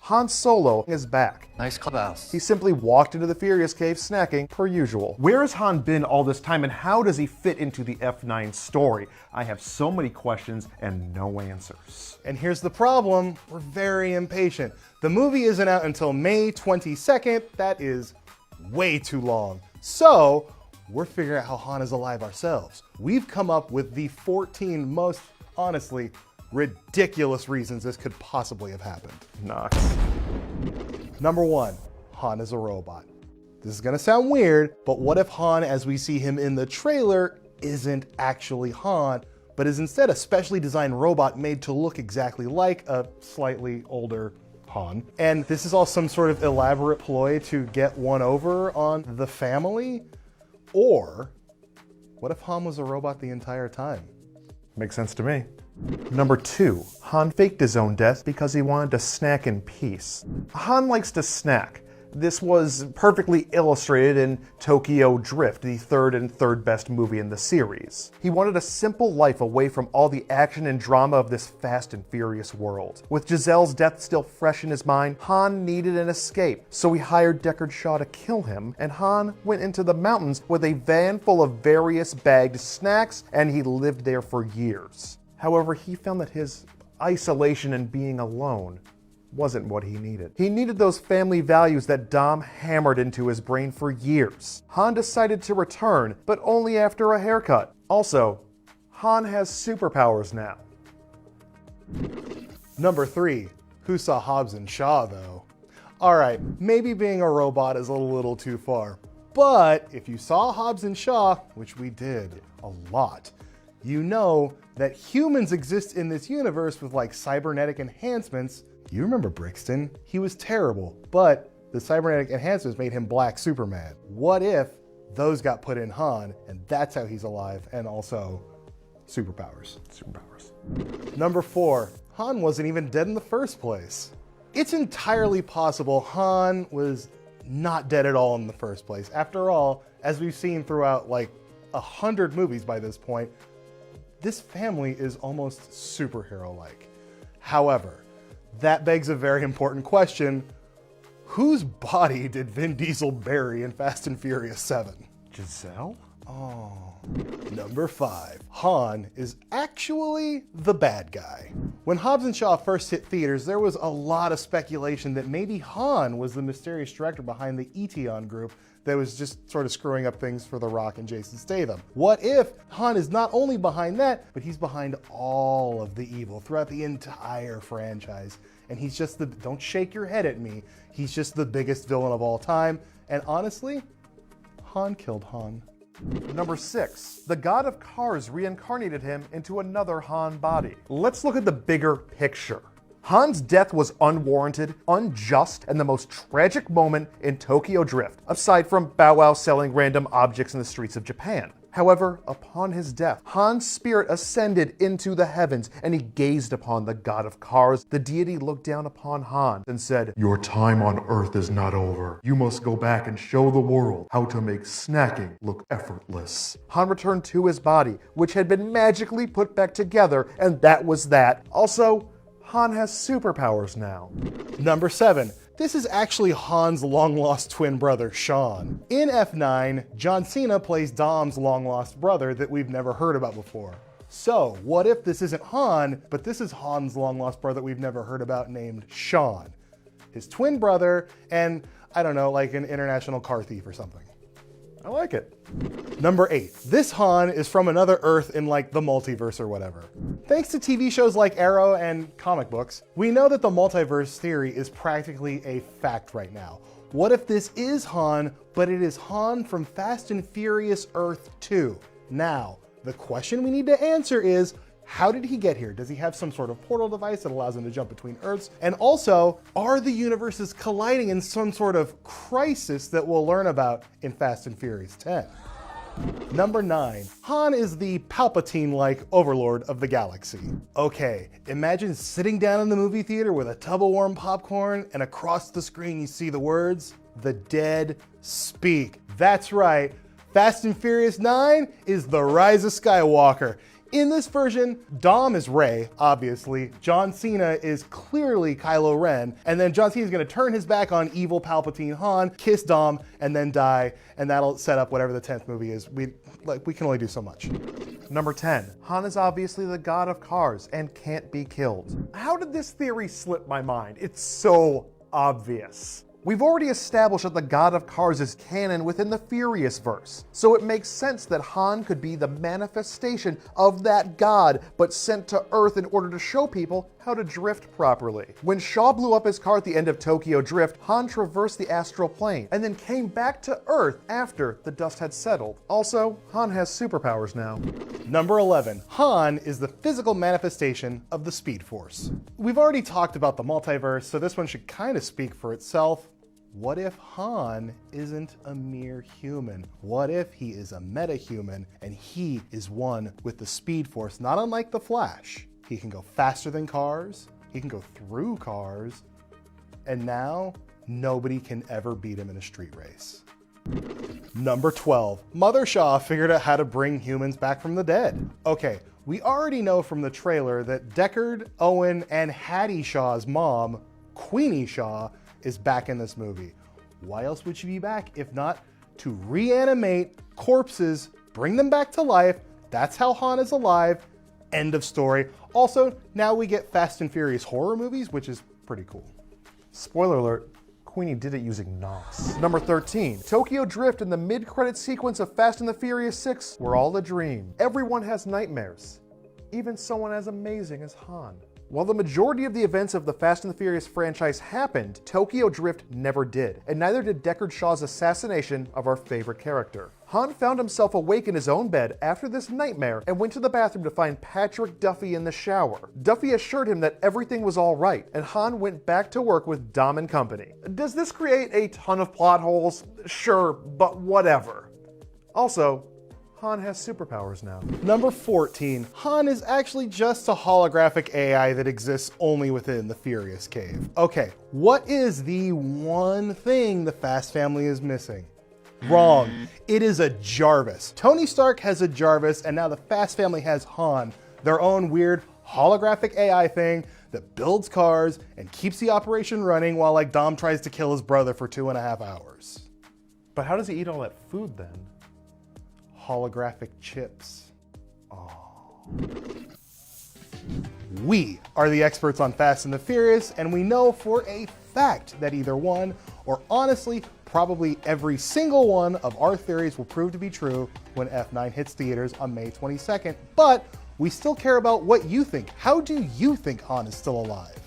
Han Solo is back. Nice clubhouse. He simply walked into the Furious Cave snacking per usual. Where has Han been all this time and how does he fit into the F9 story? I have so many questions and no answers. And here's the problem, we're very impatient. The movie isn't out until May 22nd. That is way too long. So we're figuring out how Han is alive ourselves. We've come up with the 14 most, honestly, ridiculous reasons this could possibly have happened. Knox. Number 1, Han is a robot. This is gonna sound weird, but what if Han, as we see him in the trailer, isn't actually Han, but is instead a specially designed robot made to look exactly like a slightly older Han? And this is all some sort of elaborate ploy to get one over on the family? Or what if Han was a robot the entire time? Makes sense to me. Number 2, Han faked his own death because he wanted to snack in peace. Han likes to snack. This was perfectly illustrated in Tokyo Drift, the third best movie in the series. He wanted a simple life away from all the action and drama of this fast and furious world. With Giselle's death still fresh in his mind, Han needed an escape, so he hired Deckard Shaw to kill him, and Han went into the mountains with a van full of various bagged snacks, and he lived there for years. However, he found that his isolation and being alone wasn't what he needed. He needed those family values that Dom hammered into his brain for years. Han decided to return, but only after a haircut. Also, Han has superpowers now. Number 3, who saw Hobbs and Shaw though? Alright, maybe being a robot is a little too far, but if you saw Hobbs and Shaw, which we did a lot, you know that humans exist in this universe with like cybernetic enhancements. You remember Brixton? He was terrible, but the cybernetic enhancements made him Black Superman. What if those got put in Han and that's how he's alive, and also superpowers? Number 4, Han wasn't even dead in the first place. It's entirely possible Han was not dead at all in the first place. After all, as we've seen throughout like 100 movies by this point, this family is almost superhero-like. However, that begs a very important question. Whose body did Vin Diesel bury in Fast and Furious 7? Giselle? Oh. Number 5, Han is actually the bad guy. When Hobbs and Shaw first hit theaters, there was a lot of speculation that maybe Han was the mysterious director behind the Eteon group that was just sort of screwing up things for The Rock and Jason Statham. What if Han is not only behind that, but he's behind all of the evil throughout the entire franchise? And he's just the, don't shake your head at me, he's just the biggest villain of all time. And honestly, Han killed Han. Number 6, the god of cars reincarnated him into another Han body. Let's look at the bigger picture. Han's death was unwarranted, unjust, and the most tragic moment in Tokyo Drift, aside from Bow Wow selling random objects in the streets of Japan. However, upon his death, Han's spirit ascended into the heavens, and he gazed upon the god of cars. The deity looked down upon Han and said, "Your time on Earth is not over. You must go back and show the world how to make snacking look effortless." Han returned to his body, which had been magically put back together, and that was that. Also, Han has superpowers now. Number 7. This is actually Han's long-lost twin brother, Sean. In F9, John Cena plays Dom's long-lost brother that we've never heard about before. So, what if this isn't Han, but this is Han's long-lost brother that we've never heard about named Sean? His twin brother, and I don't know, like an international car thief or something. I like it. Number 8. This Han is from another Earth in like the multiverse or whatever. Thanks to TV shows like Arrow and comic books, we know that the multiverse theory is practically a fact right now. What if this is Han, but it is Han from Fast and Furious Earth 2? Now, the question we need to answer is, how did he get here? Does he have some sort of portal device that allows him to jump between Earths? And also, are the universes colliding in some sort of crisis that we'll learn about in Fast and Furious 10? Number 9. Han is the Palpatine-like overlord of the galaxy. Okay, imagine sitting down in the movie theater with a tub of warm popcorn and across the screen you see the words, "The dead speak." That's right, Fast and Furious 9 is the Rise of Skywalker. In this version, Dom is Rey, obviously. John Cena is clearly Kylo Ren. And then John Cena is going to turn his back on evil Palpatine Han, kiss Dom, and then die. And that'll set up whatever the 10th movie is. We can only do so much. Number 10. Han is obviously the god of cars and can't be killed. How did this theory slip my mind? It's so obvious. We've already established that the god of cars is canon within the Furious verse, so it makes sense that Han could be the manifestation of that god, but sent to Earth in order to show people how to drift properly. When Shaw blew up his car at the end of Tokyo Drift, Han traversed the astral plane and then came back to Earth after the dust had settled. Also, Han has superpowers now. Number 11. Han is the physical manifestation of the Speed Force. We've already talked about the multiverse, so this one should kind of speak for itself. What if Han isn't a mere human? What if he is a metahuman and he is one with the Speed Force, not unlike the Flash? He can go faster than cars, he can go through cars, and now nobody can ever beat him in a street race. Number 12. Mother Shaw figured out how to bring humans back from the dead. Okay, we already know from the trailer that Deckard, Owen, and Hattie Shaw's mom, Queenie Shaw, is back in this movie. Why else would she be back if not to reanimate corpses, bring them back to life? That's how Han is alive. End of story. Also, now we get Fast and Furious horror movies, which is pretty cool. Spoiler alert, Queenie did it using NOS. Number 13. Tokyo Drift and the mid-credit sequence of Fast and the Furious 6 were all a dream. Everyone has nightmares, even someone as amazing as Han. While the majority of the events of the Fast and the Furious franchise happened, Tokyo Drift never did, and neither did Deckard Shaw's assassination of our favorite character. Han found himself awake in his own bed after this nightmare and went to the bathroom to find Patrick Duffy in the shower. Duffy assured him that everything was all right, and Han went back to work with Dom and company. Does this create a ton of plot holes? Sure, but whatever. Also, Han has superpowers now. Number 14. Han is actually just a holographic AI that exists only within the Furious Cave. Okay, what is the one thing the Fast family is missing? Wrong. It is a Jarvis. Tony Stark has a Jarvis, and now the Fast family has Han, their own weird holographic AI thing that builds cars and keeps the operation running while Dom tries to kill his brother for 2.5 hours. But how does he eat all that food then? Holographic chips. Oh. We are the experts on Fast and the Furious, and we know for a fact that either one, or honestly, probably every single one of our theories will prove to be true when F9 hits theaters on May 22nd, but we still care about what you think. How do you think Han is still alive?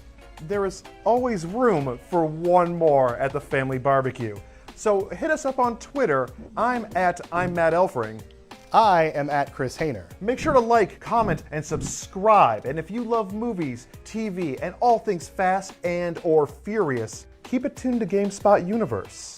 There is always room for one more at the family barbecue. So hit us up on Twitter. I'm Matt Elfring. I am at Chris Hayner. Make sure to like, comment, and subscribe. And if you love movies, TV, and all things fast and or furious, keep it tuned to GameSpot Universe.